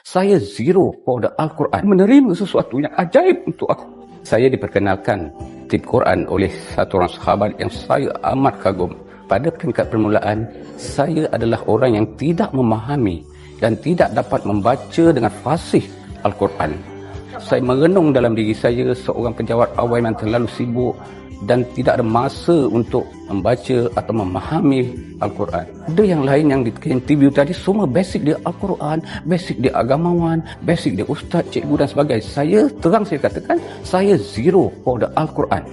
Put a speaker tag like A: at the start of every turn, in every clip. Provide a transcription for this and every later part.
A: Saya zero for the Al-Quran. Menerima sesuatu yang ajaib untuk aku. Saya diperkenalkan tip Quran oleh satu orang sahabat yang saya amat kagum. Pada peringkat permulaan, saya adalah orang yang tidak memahami dan tidak dapat membaca dengan fasih Al-Quran. Saya merenung dalam diri saya seorang penjawat awam yang terlalu sibuk dan tidak ada masa untuk membaca atau memahami Al-Quran. Ada yang lain yang di-interview tadi, semua basic dia Al-Quran, basic dia agamawan, basic dia ustaz, cikgu dan sebagainya. Saya katakan, saya zero for the Al-Quran.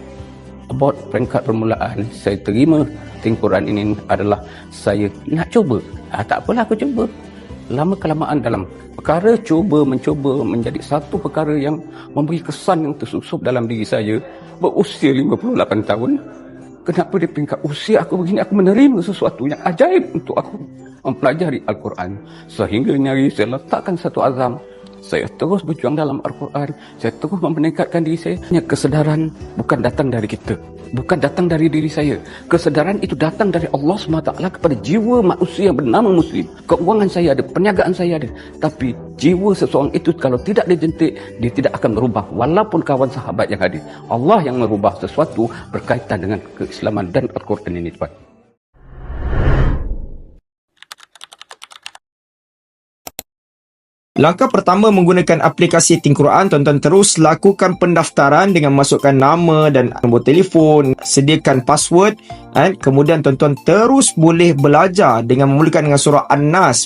A: About peringkat permulaan, saya terima tim Quran ini adalah saya nak cuba. Tak apalah aku cuba. Lama-kelamaan dalam perkara mencoba menjadi satu perkara yang memberi kesan yang tersusup dalam diri saya. Berusia 58 tahun, kenapa di peringkat usia aku begini, aku menerima sesuatu yang ajaib untuk aku mempelajari Al-Quran. Sehingga nyari saya letakkan satu azam, saya terus berjuang dalam Al-Quran, saya terus meningkatkan diri saya. Kesedaran bukan datang dari kita, bukan datang dari diri saya. Kesedaran itu datang dari Allah SWT kepada jiwa manusia yang bernama Muslim. Keuangan saya ada, perniagaan saya ada, tapi jiwa seseorang itu kalau tidak dijentik, dia tidak akan berubah. Walaupun kawan sahabat yang ada, Allah yang merubah sesuatu berkaitan dengan keislaman dan Al-Quran ini, tuan.
B: Langkah pertama menggunakan aplikasi Think Quran, tuan-tuan terus lakukan pendaftaran dengan masukkan nama dan nombor telefon, sediakan password, kemudian tuan-tuan terus boleh belajar dengan memulakan dengan surah An-Nas.